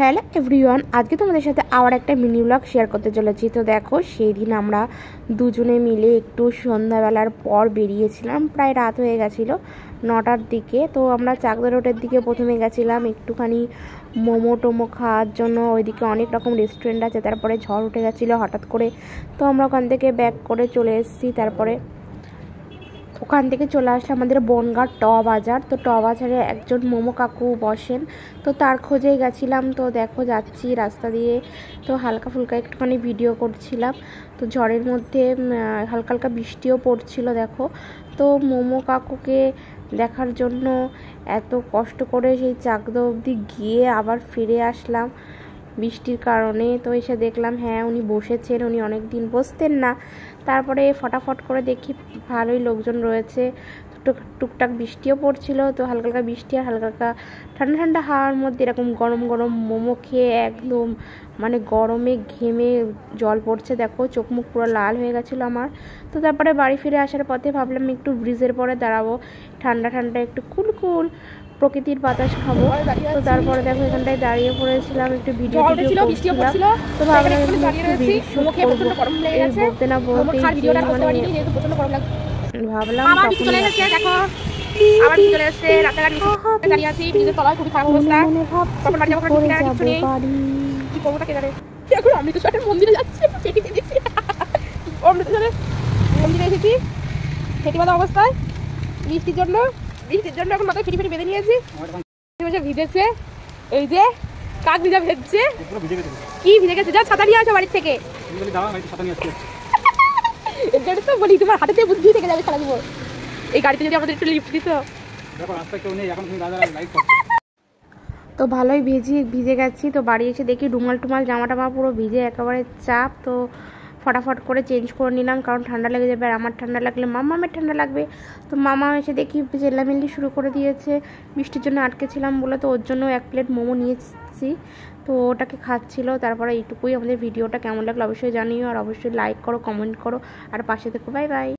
Hello everyone, আজকে তোমাদের সাথে আবার একটা মিনি ব্লগ শেয়ার করতে চলেছি। তো দেখো, সেই দিন আমরা দুজনে মিলে একটু সন্ধ্যাবেলার পর বেরিয়েছিলাম। প্রায় রাত হয়ে গেছিলো, 9টার দিকে। তো আমরা চাকদা রোডের দিকে প্রথমে গেছিলাম একটুখানি মোমো টোমো খাওয়ার জন্য। ওইদিকে অনেক রকম রেস্টুরেন্ট আছে। তারপরে ঝড় উঠে গেছিলো হঠাৎ করে, তো আমরা ওখান থেকে ব্যাক করে চলে এসেছি। তারপরে ওখান থেকে চলে আসলে আমাদের বনগাঁ ট বাজার। তো ট বাজারে একজন মোমো কাকু বসেন, তো তার খোঁজেই গেছিলাম। তো দেখো, যাচ্ছি রাস্তা দিয়ে, তো হালকা ফুলকা একটুখানি ভিডিও করছিলাম। তো ঝড়ের মধ্যে হালকা হালকা বৃষ্টিও পড়ছিল দেখো। তো মোমো কাকুকে দেখার জন্য এত কষ্ট করে সেই চাকদা অবধি গিয়ে আবার ফিরে আসলাম বৃষ্টির কারণে। তো এসে দেখলাম হ্যাঁ, উনি বসেছেন, উনি অনেক দিন বসতেন না। তারপরে ফটাফট করে দেখি ভালোই লোকজন রয়েছে। টুকটাক বৃষ্টিও পড়ছিল, তো হালকা হালকা বৃষ্টি আর হালকা হালকা ঠান্ডা ঠান্ডা হাওয়ার মধ্যে এরকম গরম গরম মোমো খেয়ে একদম মানে গরমে ঘেমে জল পড়ছে দেখো, চোখ মুখ পুরো লাল হয়ে গেছিলো আমার। তো তারপরে বাড়ি ফিরে আসার পথে ভাবলাম একটু ব্রিজের পরে দাঁড়াবো, ঠান্ডা ঠান্ডা একটু কুল প্রকৃতির বাতাস খাবো। তো তারপরে দেখো এখানটায় দাঁড়িয়ে পড়েছিলাম, একটু ভিডিও করছিলাম। তো ভাবলাম বলতে না বলতে ভাবলাম মন্দিরে যাচ্ছি, মন্দিরে এসেছি ফেটি বাঁধা অবস্থায় বৃষ্টির জন্য এখন মাথায় ফিটি ফিটি বেঁধে নিয়েছি। ভিজেছে, এই যে কাক ভিজা ভেজছে, কি ভিজে গেছে। যা ছাতা নিয়ে আসো বাড়ির থেকে। তো বলি তোমার হাতে বুদ্ধি থেকে যাবে সারা জীবন। এই গাড়িতে যদি আমাদের একটু লিফট দিত। তো ভালোই ভিজে গেছি। তো বাড়ি এসে দেখি রুমাল টুমাল জামা টামা পুরো ভিজে একেবারে চাপ। তো ফটাফট করে চেঞ্জ করে নিলাম, কারণ ঠান্ডা লেগে যাবে। আর আমার ঠান্ডা লাগলে মামামের ঠান্ডা লাগবে। তো মামা এসে দেখি চেল্লামিল্লি শুরু করে দিয়েছে, বৃষ্টির জন্য আটকেছিলাম বলে। তো ওর জন্য 1 প্লেট মোমো নিয়েছি, তো ওটাকে খাচ্ছিল। তারপরে এইটুকুই। আমাদের ভিডিওটা কেমন লাগলো অবশ্যই জানিও, আর অবশ্যই লাইক করো, কমেন্ট করো, আর পাশে থেকো। Bye bye.